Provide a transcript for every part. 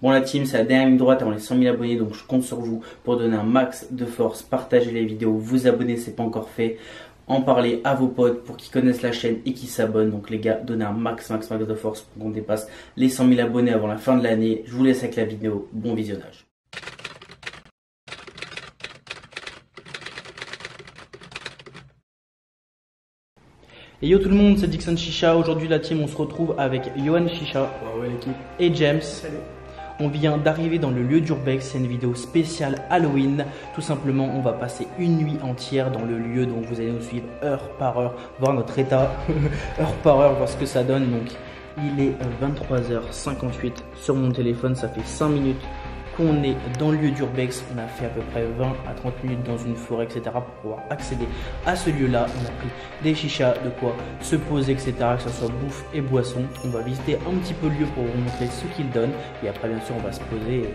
Bon la team, c'est la dernière ligne droite avant les 100 000 abonnés, donc je compte sur vous pour donner un max de force, partager les vidéos, vous abonner si ce n'est pas encore fait, en parler à vos potes pour qu'ils connaissent la chaîne et qu'ils s'abonnent. Donc les gars, donnez un max de force pour qu'on dépasse les 100 000 abonnés avant la fin de l'année. Je vous laisse avec la vidéo, bon visionnage. Et yo tout le monde, c'est Dixon Chicha. Aujourd'hui la team, on se retrouve avec Yohan Chicha et James. Salut. On vient d'arriver dans le lieu d'Urbex, c'est une vidéo spéciale Halloween. Tout simplement, on va passer une nuit entière dans le lieu, donc vous allez nous suivre heure par heure, voir notre état, heure par heure, voir ce que ça donne. Donc il est 23h58 sur mon téléphone, ça fait 5 minutes qu'on est dans le lieu d'Urbex. On a fait à peu près 20 à 30 minutes dans une forêt, etc. pour pouvoir accéder à ce lieu-là. On a pris des chichas, de quoi se poser, etc. Que ce soit bouffe et boisson. On va visiter un petit peu le lieu pour vous montrer ce qu'il donne. Et après, bien sûr, on va se poser et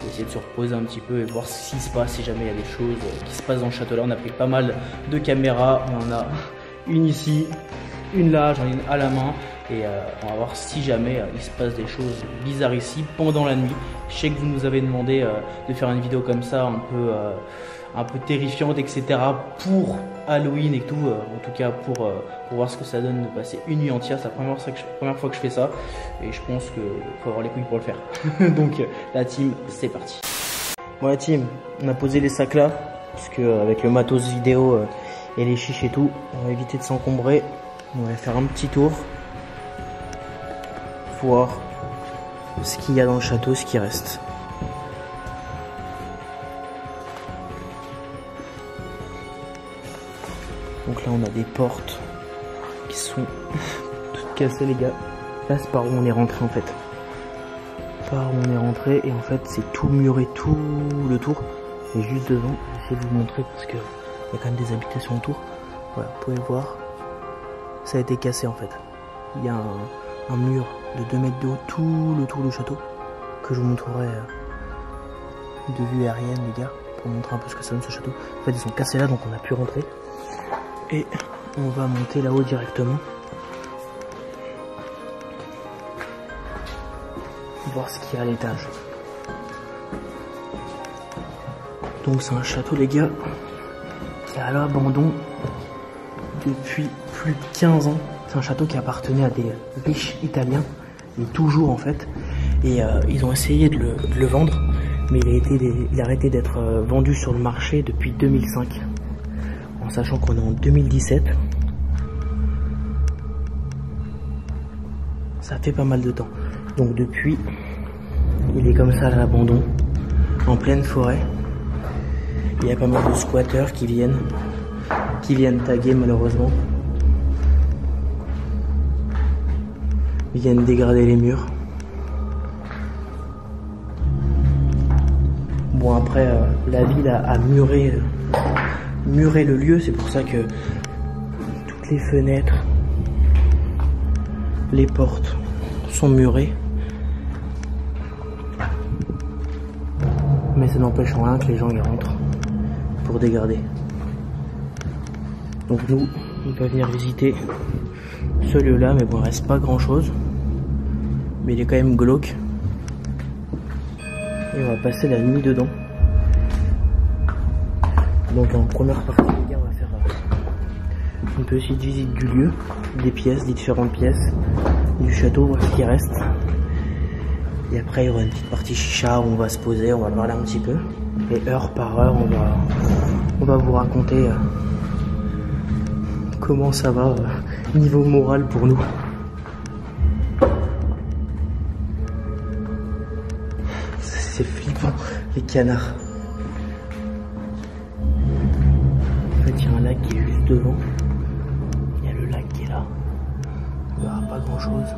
essayer de se reposer un petit peu et voir ce qui se passe, si jamais il y a des choses qui se passent dans le château-là. On a pris pas mal de caméras. On en a une ici, une là, j'en ai une à la main. Et on va voir si jamais il se passe des choses bizarres ici pendant la nuit. Je sais que vous nous avez demandé de faire une vidéo comme ça, un peu terrifiante, etc. pour Halloween et tout. En tout cas pour voir ce que ça donne de passer une nuit entière. C'est la première fois que je fais ça. Et je pense qu'il faut avoir les couilles pour le faire. Donc la team, c'est parti. Bon la team, on a posé les sacs là. Parce que avec le matos vidéo et les chiches et tout, on va éviter de s'encombrer. On va faire un petit tour. Voir ce qu'il y a dans le château, ce qui reste. Donc là on a des portes qui sont toutes cassées les gars. Là c'est par où on est rentré en fait. Par où on est rentré et en fait c'est tout muré, tout le tour. Et juste devant, je vais essayer de vous montrer parce que il y a quand même des habitations autour. Voilà, vous pouvez voir. Ça a été cassé en fait. Il y a un mur de 2 mètres de haut, tout le tour du château, que je vous montrerai de vue aérienne les gars, pour montrer un peu ce que ça donne ce château. En fait ils sont cassés là donc on a pu rentrer. Et on va monter là-haut directement. Voir ce qu'il y a à l'étage. Donc c'est un château les gars, qui est à l'abandon depuis plus de 15 ans. C'est un château qui appartenait à des riches italiens, et toujours en fait. Et ils ont essayé de le vendre, mais il a arrêté d'être vendu sur le marché depuis 2005. En sachant qu'on est en 2017. Ça fait pas mal de temps. Donc depuis, il est comme ça à l'abandon, en pleine forêt. Il y a pas mal de squatteurs qui viennent taguer malheureusement. Ils viennent dégrader les murs. Bon après la ville a muré le lieu, c'est pour ça que toutes les fenêtres, les portes sont murées. Mais ça n'empêche en rien que les gens y rentrent pour dégrader. Donc nous, on peut venir visiter ce lieu là, mais bon il reste pas grand chose. Mais il est quand même glauque. Et on va passer la nuit dedans. Donc en première partie les gars, on va faire une petite visite du lieu, des pièces, des différentes pièces du château, voir ce qui reste. Et après il y aura une petite partie chicha où on va se poser, on va parler un petit peu. Et heure par heure on va vous raconter comment ça va niveau moral pour nous. C'est flippant, les canards. En fait, il y a un lac qui est juste devant. Il y a le lac qui est là. Il n'y aura pas grand chose.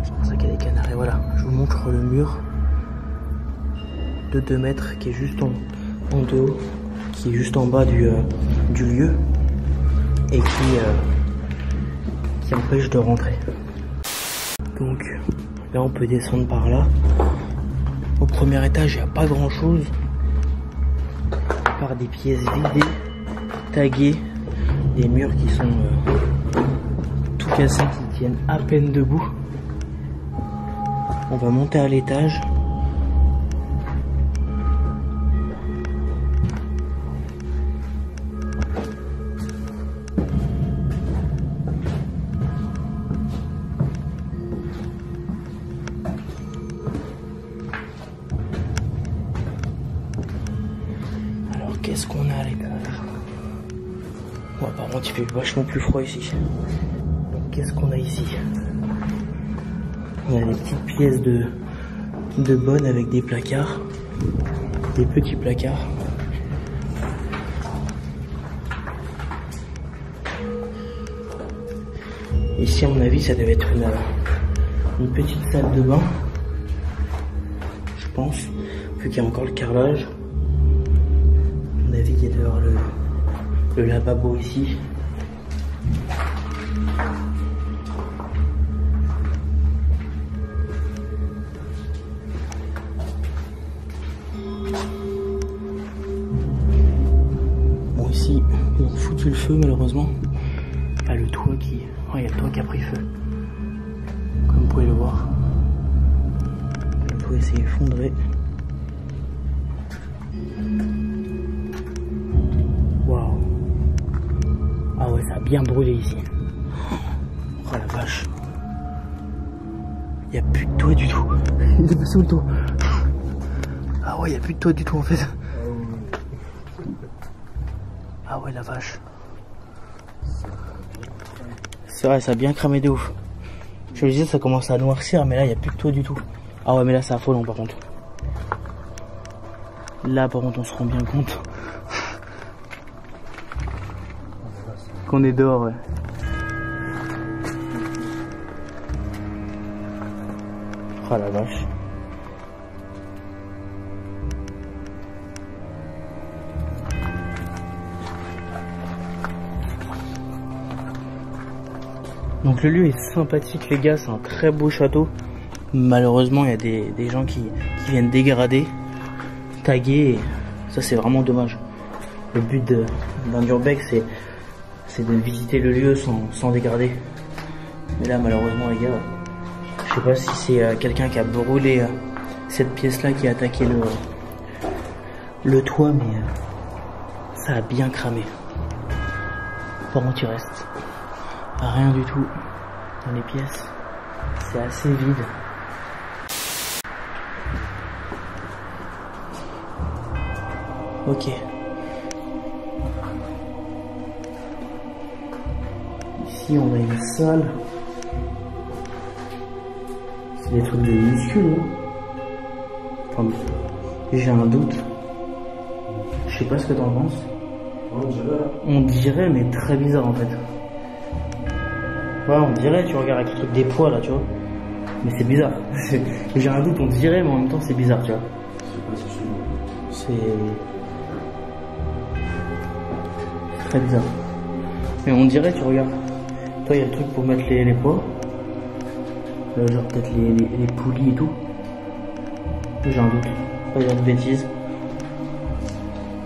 C'est pour ça qu'il y a des canards. Et voilà, je vous montre le mur de 2 mètres qui est juste en haut, qui est juste en bas du lieu et qui empêche de rentrer. Donc là, on peut descendre par là. Au premier étage, il n'y a pas grand chose, par des pièces vidées, taguées, des murs qui sont tout cassés, qui tiennent à peine debout. On va monter à l'étage. Alors qu'est-ce qu'on a à l'étage? Ouais, par contre il fait vachement plus froid ici. Qu'est-ce qu'on a ici? On a des petites pièces de bonne avec des placards. Des petits placards. Ici à mon avis ça devait être une petite salle de bain. Je pense. Vu qu'il y a encore le carrelage. À mon avis il y a dehors le lavabo ici. Bon ici ils ont foutu le feu malheureusement. Il y a le toit qui... Oh, il y a le toit qui a pris feu. Comme vous pouvez le voir. Le toit s'est effondré. Waouh. Ah ouais, ça a bien brûlé ici. Oh la vache. Il n'y a plus de toit du tout. Il est passé où le toit? Ah ouais, il n'y a plus de toit du tout en fait. Ah ouais, la vache. C'est vrai, ça a bien cramé de ouf. Je me disais, ça commence à noircir, mais là, il n'y a plus de toit du tout. Ah ouais, mais là, c'est affolant par contre. Là, par contre, on se rend bien compte qu'on est dehors, ouais. Oh la vache. Donc le lieu est sympathique les gars, c'est un très beau château. Malheureusement il y a des gens qui viennent dégrader, taguer, et ça c'est vraiment dommage. Le but d'un urbex c'est de visiter le lieu sans dégrader. Mais là malheureusement les gars, je sais pas si c'est quelqu'un qui a brûlé cette pièce là qui a attaqué le toit, mais ça a bien cramé. Par contre il reste rien du tout dans les pièces, c'est assez vide. Ok. Ici on a une salle. C'est des trucs de muscu, hein. Attendez, j'ai un doute. Je sais pas ce que t'en penses. On dirait, mais très bizarre en fait. Ouais, on dirait, tu regardes avec le truc des poids là, tu vois. Mais c'est bizarre. J'ai un doute, on dirait, mais en même temps c'est bizarre, tu vois. C'est très bizarre. Mais on dirait, tu regardes. Toi, il y a le truc pour mettre les poids. Genre peut-être les poulies et tout. J'ai un doute. Pas dire de bêtises.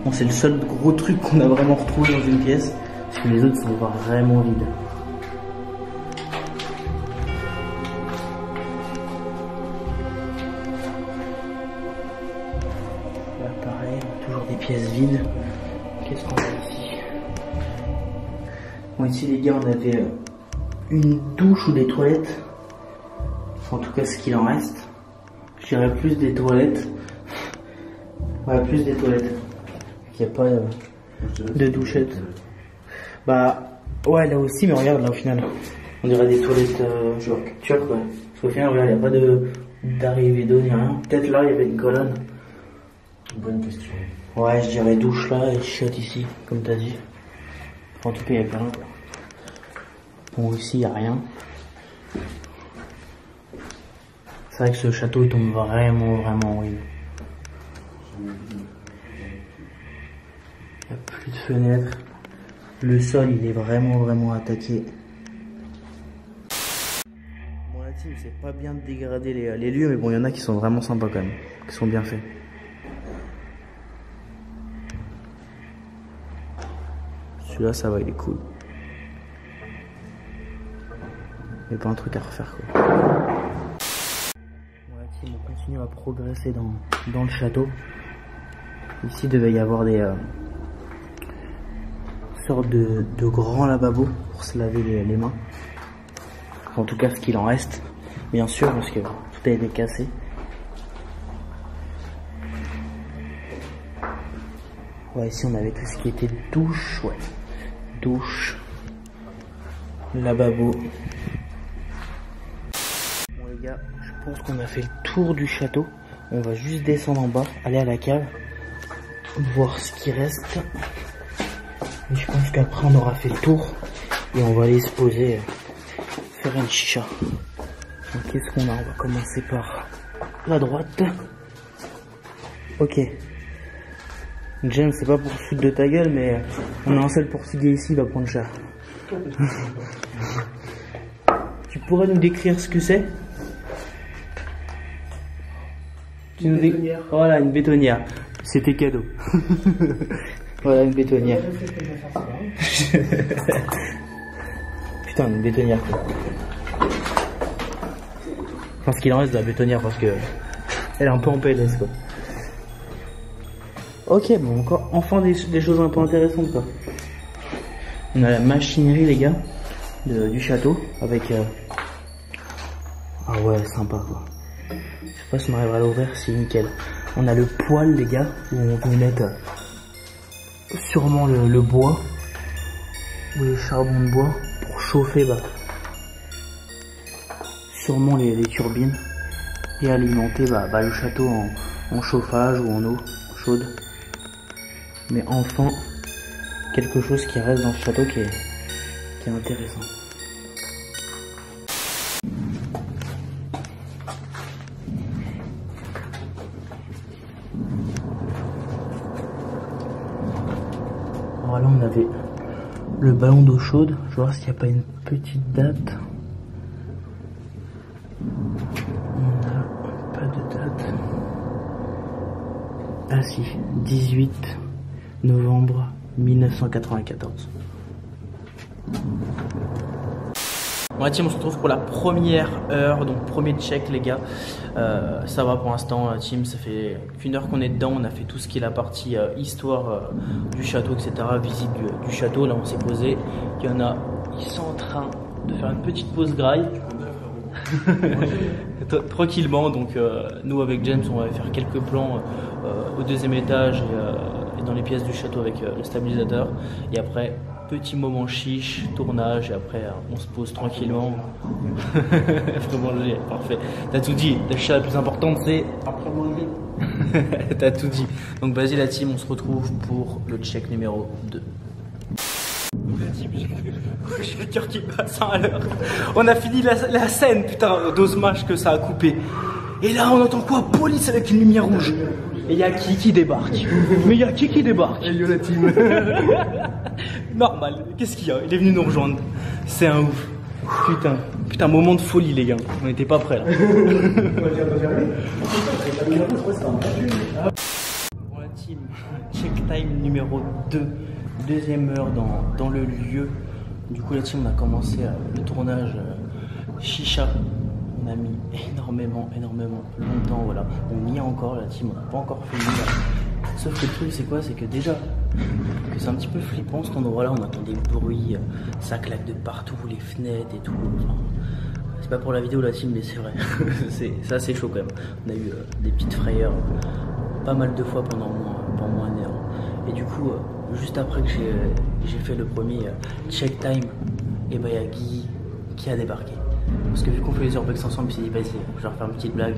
Bon, c'est le seul gros truc qu'on a vraiment retrouvé dans une pièce. Parce que les autres sont vraiment vides. Là, pareil, toujours des pièces vides. Qu'est-ce qu'on a ici? Bon, ici, les gars, on avait une douche ou des toilettes. Enfin, en tout cas, ce qu'il en reste. Je dirais plus des toilettes. Ouais, plus des toilettes. Il n'y a pas de douchette. Bah, ouais, là aussi, mais regarde, là, au final. On dirait des toilettes genre turques, ouais. Parce qu'au final, regarde, il n'y a pas d'arrivée d'eau ni rien. Peut-être là, il y avait une colonne. Bonne question. Ouais, je dirais douche là et chiotte ici, comme t'as dit. Enfin, en tout cas, il n'y a rien, quoi. Bon, ici, il n'y a rien. C'est vrai que ce château, il tombe vraiment horrible. Il n'y a plus de fenêtres. Le sol, il est vraiment attaqué. Bon, la team, c'est pas bien de dégrader les lieux, mais bon, il y en a qui sont vraiment sympas quand même. Qui sont bien faits. Celui-là, ça va, il est cool. Il n'y a pas un truc à refaire, quoi. Bon, continue à progresser dans le château. Ici il devait y avoir des sortes de grands lavabos pour se laver les mains. En tout cas ce qu'il en reste, bien sûr, parce que tout a été cassé. Ouais, ici on avait tout ce qui était douche, ouais. Douche, lavabo. Bon les gars, je pense qu'on a fait le tour du château. On va juste descendre en bas, aller à la cave, voir ce qui reste. Et je pense qu'après on aura fait le tour et on va aller se poser, faire une chicha. Donc qu'est-ce qu'on a? On va commencer par la droite. Ok. James, c'est pas pour se foutre de ta gueule, mais on a un seul portugais ici, il va prendre cher. Tu pourrais nous décrire ce que c'est? Une bétonnière. Voilà, une bétonnière. C'était cadeau. Voilà, une bétonnière. Putain, une bétonnière. Enfin, ce qu'il en reste de la bétonnière, parce que elle est un peu en PLS, quoi. Ok, bon, encore, enfin des choses un peu intéressantes, quoi. On a la machinerie, les gars, du château, avec... Ah ouais, sympa, quoi. Je sais pas si on arrivera à l'ouvrir, c'est nickel. On a le poêle, les gars, où on peut mettre sûrement le bois, ou les charbons de bois, pour chauffer, sûrement les turbines, et alimenter le château en chauffage ou en eau chaude. Mais enfin, quelque chose qui reste dans ce château qui est intéressant. Alors là, on avait le ballon d'eau chaude. Je vais voir s'il n'y a pas une petite date. On n'a pas de date. Ah si, 18 novembre 1994. Bon la team, on se retrouve pour la première heure, donc premier check les gars. Ça va pour l'instant la team, ça fait qu'une heure qu'on est dedans, on a fait tout ce qui est la partie histoire du château, etc. Visite du château, là on s'est posé. Il y en a, ils sont en train de faire une petite pause graille. Tranquillement, donc nous avec James on va faire quelques plans au deuxième étage et dans les pièces du château avec le stabilisateur, et après petit moment chiche, tournage, et après on se pose tranquillement. Vraiment parfait, t'as tout dit, la chose la plus importante c'est après manger. T'as tout dit, donc vas-y la team, on se retrouve pour le check numéro 2. Je vais dire qu'il passe à l'heure. On a fini la scène, putain, d'Osmash que ça a coupé. Et là, on entend quoi? Police avec une lumière rouge. Et il y a qui débarque? Mais il y a qui débarque? Elio la team. Normal, qu'est-ce qu'il y a? Il est venu nous rejoindre. C'est un ouf. Putain, moment de folie, les gars. On n'était pas prêts là. Bon, la team, check time numéro 2. Deuxième heure dans le lieu. Du coup la team, on a commencé le tournage chicha. On a mis énormément longtemps, voilà. On y est encore la team, on n'a pas encore fini là. Sauf que le truc c'est quoi? C'est que déjà que c'est un petit peu flippant cet endroit là, on entend des bruits, ça claque de partout, les fenêtres et tout. Enfin, c'est pas pour la vidéo la team, mais c'est vrai. C'est assez chaud quand même. On a eu des petites frayeurs pas mal de fois pendant moins une heure. Et du coup, juste après que j'ai fait le premier check time, et bah il y a Guy qui a débarqué. Parce que vu qu'on fait les urbex ensemble, il s'est dit vas-y, je vais faire une petite blague,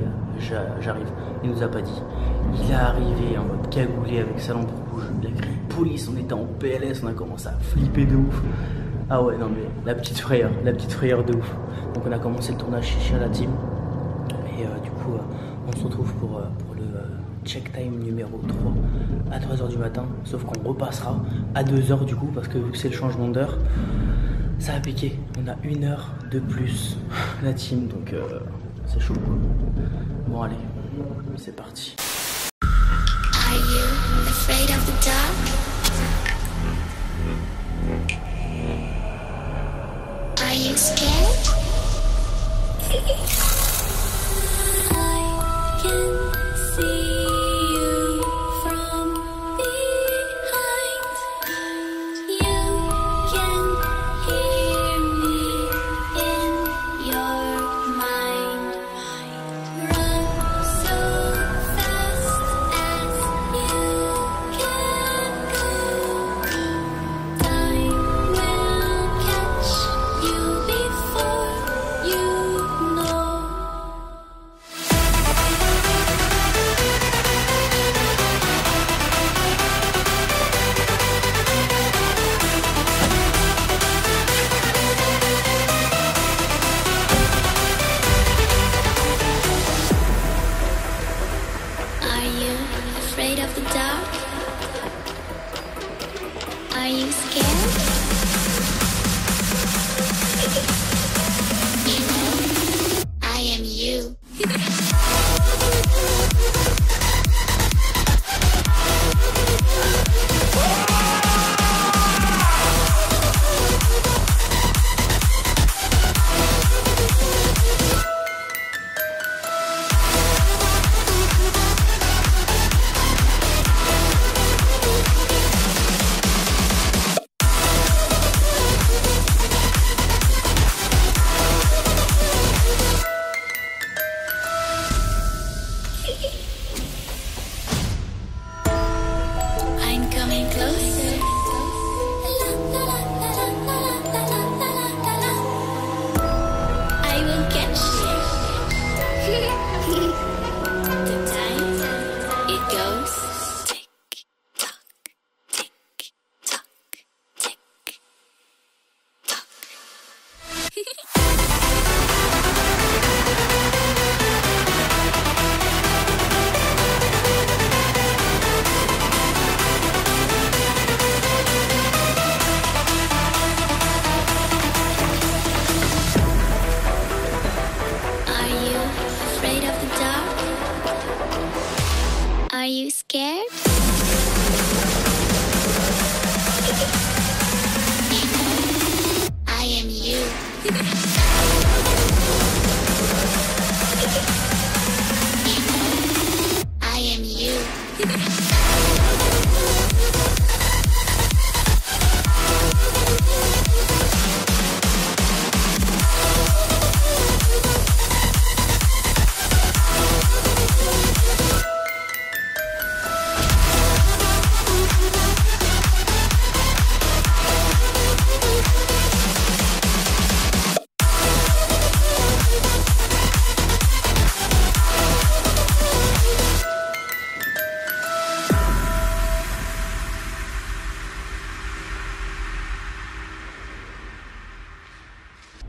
j'arrive. Il nous a pas dit. Il est arrivé en mode cagoulé avec sa lampe rouge, il a crié police, on était en PLS, on a commencé à flipper de ouf. Ah ouais, non mais la petite frayeur de ouf. Donc on a commencé le tournage chez la team. Et du coup, on se retrouve pour le check time numéro 3 à 3h du matin. Sauf qu'on repassera à 2h du coup, parce que vu que c'est le changement d'heure, ça a piqué. On a une heure de plus la team, donc c'est chaud quoi. Bon allez, c'est parti. Are you afraid of the dark? Are you scared? I can Are you afraid of the dark? Are you scared? You know, I am you. I'm coming closer. I will catch you. The time it goes tick tock, tick tock, tick tock. Are you afraid of the dark? Are you scared? You know, I am you. You know, I am you.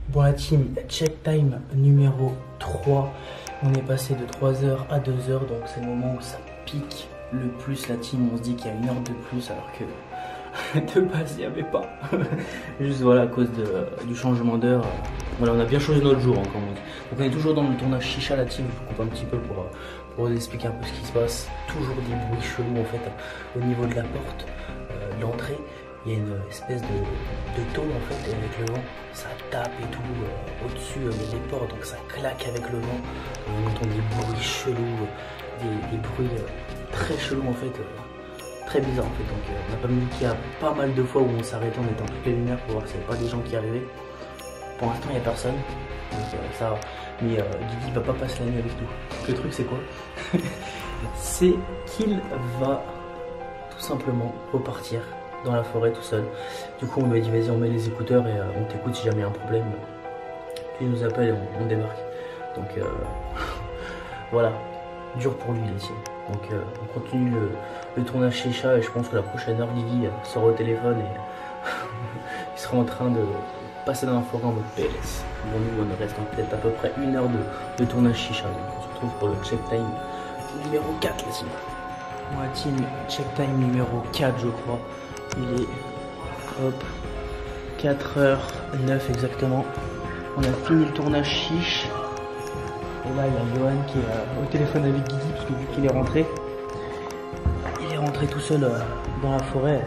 Bon la team, check time numéro 3. On est passé de 3h à 2h, donc c'est le moment où ça pique le plus la team. On se dit qu'il y a une heure de plus alors que de base il n'y avait pas. Juste voilà à cause du changement d'heure. Voilà, on a bien changé notre jour encore. Donc on est toujours dans le tournage chicha la team. Je vous coupe un petit peu pour vous expliquer un peu ce qui se passe. Toujours des bruits chelous en fait au niveau de la porte d'entrée. Il y a une espèce de tôle en fait, et avec le vent, ça tape et tout au-dessus des portes, donc ça claque avec le vent. Et on entend des bruits chelous, des bruits très chelous en fait, très bizarres en fait. Donc on a pas mis qu'il y a pas mal de fois où on s'arrêtait, on était en toutes les lumières pour voir s'il n'y avait pas des gens qui arrivaient. Pour l'instant il n'y a personne, donc ça va. Mais Guigui va pas passer la nuit avec nous. Le truc c'est quoi? C'est qu'il va tout simplement repartir dans la forêt tout seul. Du coup on lui a dit vas-y on met les écouteurs et on t'écoute si jamais il y a un problème. Puis il nous appelle et on débarque. Donc voilà, dur pour lui les tiens. Donc on continue le tournage chez Chat et je pense que la prochaine heure Guigui sera au téléphone et il sera en train de passer dans la forêt en mode PLS. Bon nous on reste peut-être à peu près une heure de tournage chicha. Donc on se retrouve pour le check time numéro 4 la team. Moi team check time numéro 4 je crois. Il est hop 4h09 exactement. On a fini le tournage chiche. Et là il y a Johan qui est au téléphone avec Guigui parce que vu qu'il est rentré, il est rentré tout seul dans la forêt.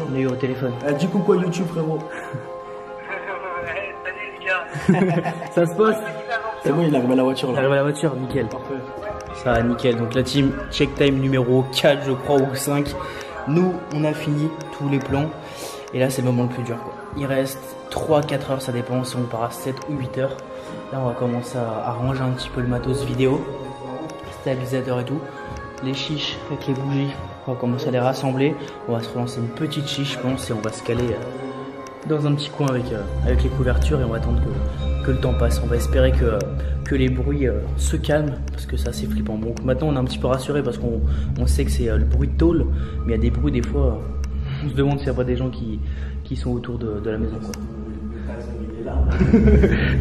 On est eu au téléphone. Dis coucou à YouTube frérot. Salut les gars. Ça se passe? C'est bon, il arrive à la voiture là. Il arrive à la voiture, nickel. Parfait. Ça va nickel. Donc la team check time numéro 4 je crois ou 5. Nous on a fini tous les plans. Et là c'est le moment le plus dur quoi. Il reste 3-4 heures, ça dépend si on part à 7 ou 8 heures. Là on va commencer à ranger un petit peu le matos vidéo, stabilisateur et tout. Les chiches avec les bougies, on va commencer à les rassembler. On va se relancer une petite chiche je pense et on va se caler dans un petit coin avec les couvertures et on va attendre que le temps passe. On va espérer que les bruits se calment parce que c'est assez flippant. Donc maintenant on est un petit peu rassuré parce qu'on sait que c'est le bruit de tôle, mais il y a des bruits des fois, on se demande s'il n'y a pas des gens qui sont autour de la maison quoi.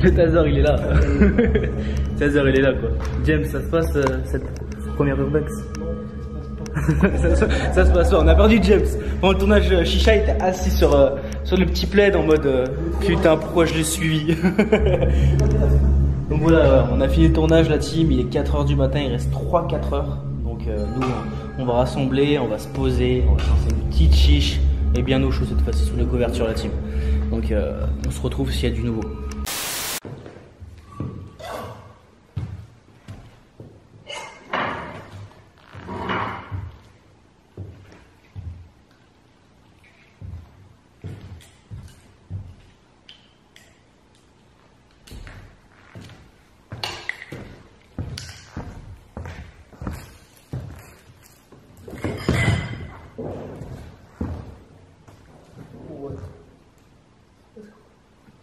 Le taser il est là. Le taser il est là quoi. James, ça se passe cette première urbex? Ça se passe pas, on a perdu James. Pendant le tournage, Chicha était assis sur le petit plaid en mode putain, pourquoi je l'ai suivi. Donc voilà, on a fini le tournage, la team, il est 4h du matin, il reste 3-4 heures. Donc nous, on va rassembler, on va se poser, on va se lancer une petite chiche et bien au chaud cette fois-ci sur les couvertures, la team. Donc on se retrouve s'il y a du nouveau.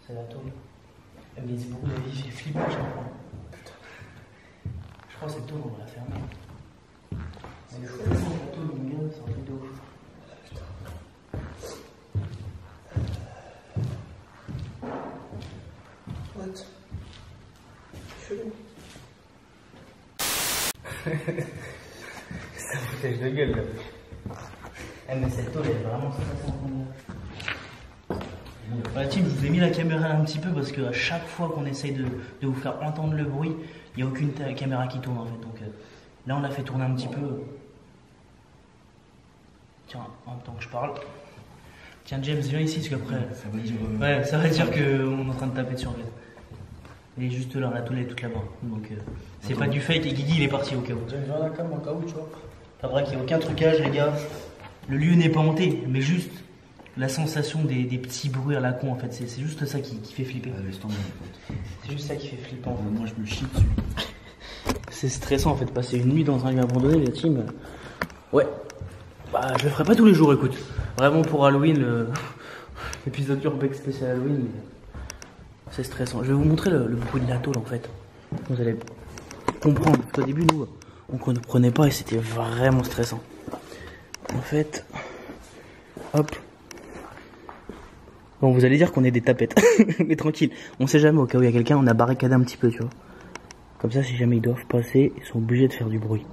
C'est la tôle. Mais c'est beaucoup la vie fait flipper, je crois. Putain. Je crois que cette tôle, on va la fermer. C'est chaud, la tôle, mon gars, c'est un truc de ouf. Putain. What? Chelou. C'est un foutage de gueule, là. Eh, mais cette tôle, elle est vraiment stressante, mon gars. La team, je vous ai mis la caméra un petit peu parce que à chaque fois qu'on essaye de vous faire entendre le bruit, il n'y a aucune caméra qui tourne en fait. Donc là, on l'a fait tourner un petit peu. Tiens, en même temps que je parle. Tiens, James, viens ici parce qu'après. Ça va dire. Ouais, ça va dire qu'on est en train de taper dessus en fait. Il est juste là, la tôle est toute là-bas. Donc c'est pas du fake et Guigui il est parti au cas où. Viens la cam au cas où, tu vois. C'est vrai qu'il n'y a aucun trucage, les gars. Le lieu n'est pas hanté, mais juste. La sensation des petits bruits à la con en fait, c'est juste ça qui fait flipper. C'est juste ça qui fait flipper. Moi je me chie dessus. C'est stressant en fait, passer une nuit dans un lieu abandonné, la team. Ouais. Bah je le ferai pas tous les jours, écoute. Vraiment pour Halloween, l'épisode Urbex spécial Halloween, c'est stressant. Je vais vous montrer le bruit de la tôle en fait. Vous allez comprendre. Au début nous, on comprenait pas et c'était vraiment stressant. En fait, hop. Bon, vous allez dire qu'on est des tapettes, mais tranquille, on sait jamais, au cas où il y a quelqu'un, on a barricadé un petit peu, tu vois. Comme ça, si jamais ils doivent passer, ils sont obligés de faire du bruit.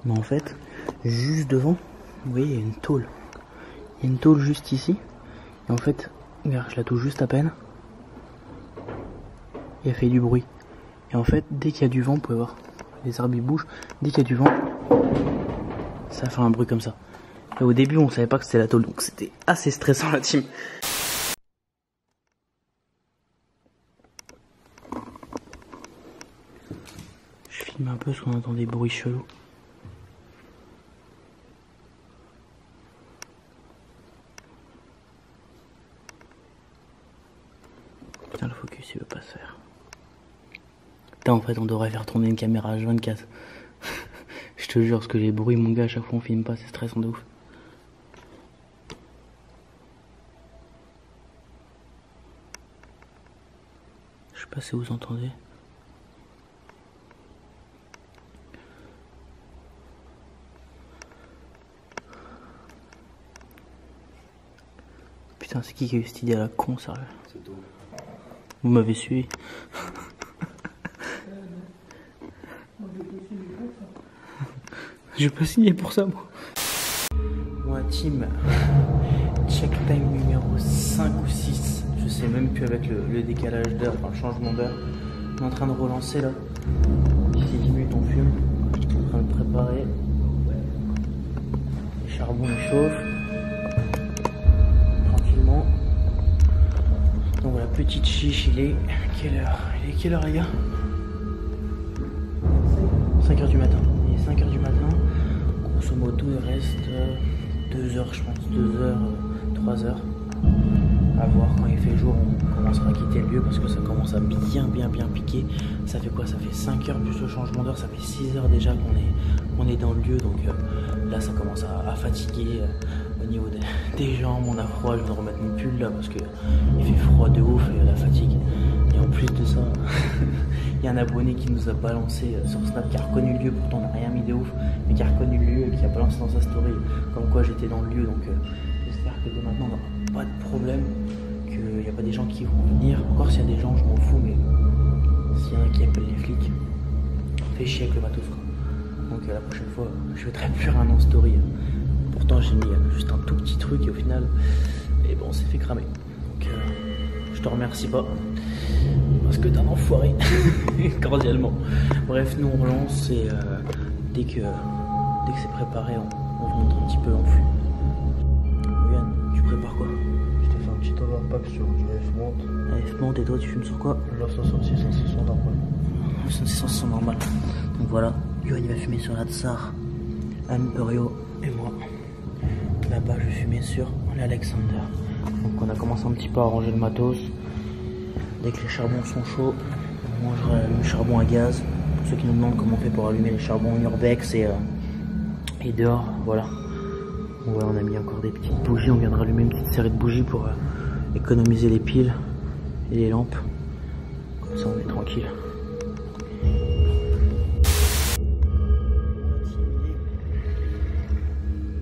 Mais en fait, juste devant, vous voyez, il y a une tôle. Il y a une tôle juste ici. Et en fait, regarde, je la touche juste à peine. Et elle fait du bruit. Et en fait, dès qu'il y a du vent, vous pouvez voir, les arbres ils bougent, dès qu'il y a du vent, ça fait un bruit comme ça. Et au début, on savait pas que c'était la tôle, donc c'était assez stressant la team. Je filme un peu parce qu'on entend des bruits chelous. Putain, le focus il veut pas se faire. Putain, en fait on devrait faire tourner une caméra H24. Je te jure, parce que les bruits, mon gars, à chaque fois on filme pas, c'est stressant de ouf. Je sais pas si vous entendez. Putain, c'est qui a eu cette idée à la con, sérieux? C'est toi. Vous m'avez suivi. Je vais pas signer pour ça, moi. Moi, team, check time numéro 5 ou 6. Je sais même plus avec le décalage d'heure, enfin le changement d'heure. On est en train de relancer là. D'ici 10 minutes, on fume. On est en train de préparer. Les charbons, ils chauffent. Tranquillement. Donc la petite chiche, il est quelle heure? Il est quelle heure, les gars? 5h du matin. Il est 5h du matin. Grosso modo, il reste 2 heures, je pense. 2 heures, 3 heures. À voir, quand il fait jour, on commencera à quitter le lieu parce que ça commence à bien piquer. Ça fait quoi? Ça fait 5 heures plus le changement d'heure. Ça fait 6 heures déjà qu'on est dans le lieu. Donc là, ça commence à fatiguer au niveau des jambes. On a froid. Je viens de remettre mon pull là parce qu'il fait froid de ouf et la fatigue. Et en plus de ça, il y a un abonné qui nous a balancé sur Snap qui a reconnu le lieu. Pourtant, on n'a rien mis de ouf, mais qui a reconnu le lieu et qui a balancé dans sa story comme quoi j'étais dans le lieu. Donc j'espère que dès maintenant, on n'aura pas de problème. Qu'il n'y a pas des gens qui vont venir. Encore s'il y a des gens, je m'en fous, mais s'il y en a qui appellent les flics, fait chier avec le matos quoi. Donc la prochaine fois, je mettrai plus rien en story. Pourtant j'ai mis juste un tout petit truc et au final, et bon, on s'est fait cramer. Donc je te remercie pas parce que t'es un enfoiré, cordialement. Bref, nous on relance et dès que c'est préparé, on vous montre un petit peu en flux. Yann, tu prépares quoi? Je t'ai fait un petit overpack sur du F-Mount. F-Mount et toi tu fumes sur quoi? Là 66, 106 normal. 66 normal. Donc voilà, Yoann il va fumer sur la Tsar, Imperio et moi. Là-bas je vais fumer sur l'Alexander. Donc on a commencé un petit peu à ranger le matos. Dès que les charbons sont chauds, on mangera le charbon à gaz. Pour ceux qui nous demandent comment on fait pour allumer les charbons urbex et dehors, voilà. Bon, ouais, on a mis encore des petites bougies, on vient de rallumer une petite série de bougies pour économiser les piles et les lampes. Comme ça on est tranquille.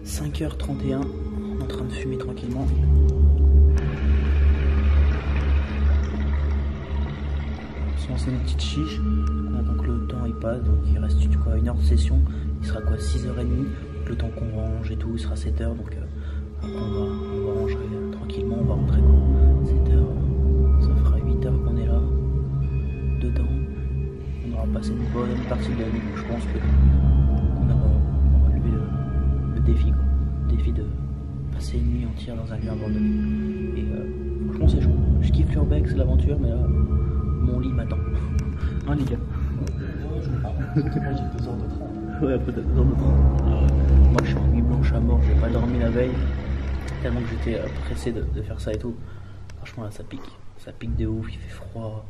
5h31, on est en train de fumer tranquillement. On se lance une petite chiche. On attend que le temps il passe, donc il reste quoi, 1 heure de session. Il sera quoi, 6h30. Donc le temps qu'on range et tout, il sera 7h. Donc après on va ranger tranquillement, on va rentrer quoi, 7h. Ça fera 8h qu'on est là. Dedans, on aura passé une bonne partie de la nuit. Je pense que on aura relevé le défi quoi. Défi de passer une nuit entière dans un lieu abandonné. Et franchement c'est chaud. Je kiffe l'urbex, l'aventure, mais là, mon lit m'attend. Hein les gars? J'ai 2 heures de train. Ouais, peut-être 2 heures de train. Moi je suis en nuit blanche à mort, j'ai pas dormi la veille. Tellement que j'étais pressé de faire ça et tout. Franchement là ça pique. Ça pique de ouf, il fait froid.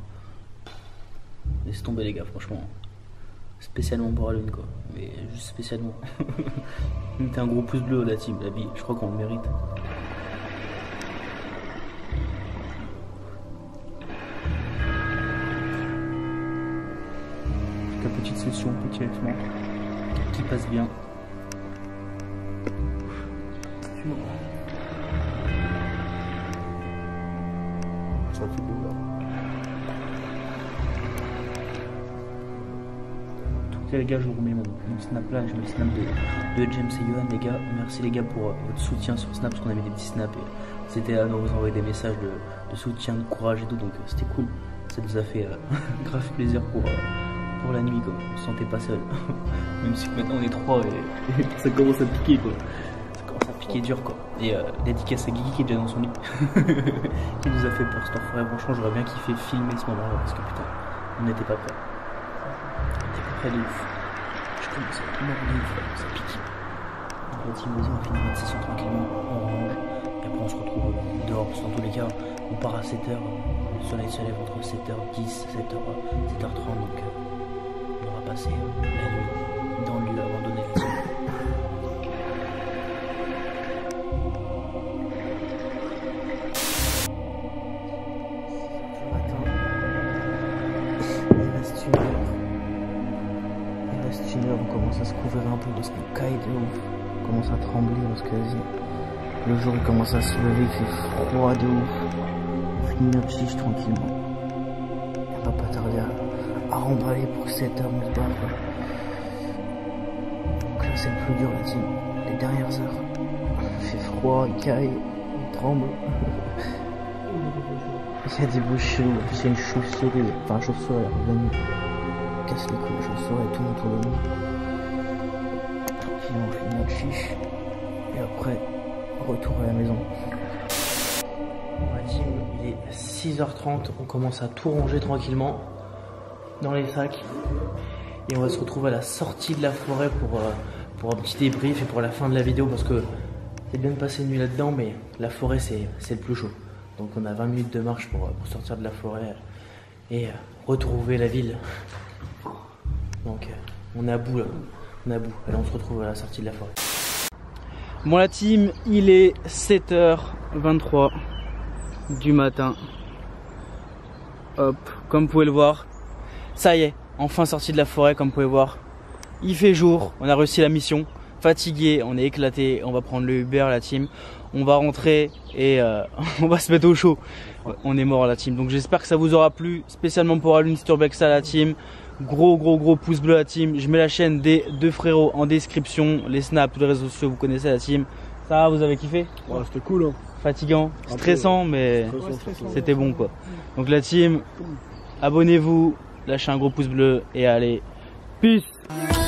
Laisse tomber les gars, franchement. Spécialement pour Halloween quoi, mais juste spécialement. Mettez un gros pouce bleu la team, la vie, je crois qu'on le mérite. Quelques petites sessions, petit élément qui passe bien. Ça fait beau là. Les gars, je vous remets mon snap là, je mets le snap de James et Yoann, les gars. Merci les gars pour votre soutien sur Snap, parce qu'on avait des petits snaps et c'était à nous envoyer des messages de soutien, de courage et tout, donc c'était cool. Ça nous a fait grave plaisir pour la nuit quoi. On se sentait pas seul. Même si maintenant on est 3 et ça commence à piquer quoi. Ça commence à piquer dur quoi. Et dédicace à Guigui qui est déjà dans son lit. Qui nous a fait peur cette forêt. Franchement j'aurais bien kiffé filmer ce moment là parce que putain, on n'était pas prêts. Près de ouf. Je commence à mourir de ouf, ça pique. Donc la team, vas-y, on finit notre session tranquillement, on range, et après on se retrouve dehors, parce que dans tous les cas, on part à 7h, le soleil se lève entre 7h10, 7h30, donc on aura passé la nuit dans le lieu abandonné. On commence à se couvrir un peu parce qu'on caille de ouf. On commence à trembler parce que le jour il commence à se lever, il fait froid de ouf. On finit notre chiche tranquillement. On va pas tarder à remballer pour 7h on se barre. Donc là c'est le plus dur la team, les dernières heures. Il fait froid, il caille, il tremble. Il y a des bouches cheloues, en plus il y a une chauve-souris, enfin un chauve-souris elle est revenue. Casse les couilles, je saurais tout autour de nous. Tranquillement, on finit notre chiche. Et après, retour à la maison. La team, il est 6h30. On commence à tout ranger tranquillement dans les sacs. Et on va se retrouver à la sortie de la forêt pour un petit débrief et pour la fin de la vidéo. Parce que c'est bien de passer une nuit là-dedans, mais la forêt, c'est le plus chaud. Donc on a 20 minutes de marche pour sortir de la forêt et retrouver la ville. Donc on est à bout là, on est à bout. Allez, on se retrouve à la sortie de la forêt. Bon la team, il est 7h23 du matin. Hop, comme vous pouvez le voir, ça y est, enfin sorti de la forêt comme vous pouvez voir. Il fait jour, on a réussi la mission. Fatigué, on est éclaté, on va prendre le Uber la team. On va rentrer et on va se mettre au chaud. On est mort la team, donc j'espère que ça vous aura plu. Spécialement pour Halloween Sturbex la team. Gros pouce bleu à la team. Je mets la chaîne des deux frérots en description. Les snaps, tous les réseaux sociaux, vous connaissez la team. Ça va, vous avez kiffé? Ouais, c'était cool, hein. Fatigant, stressant, mais Stressant. c'était bon quoi. Donc la team, abonnez-vous, lâchez un gros pouce bleu et allez, peace. Run.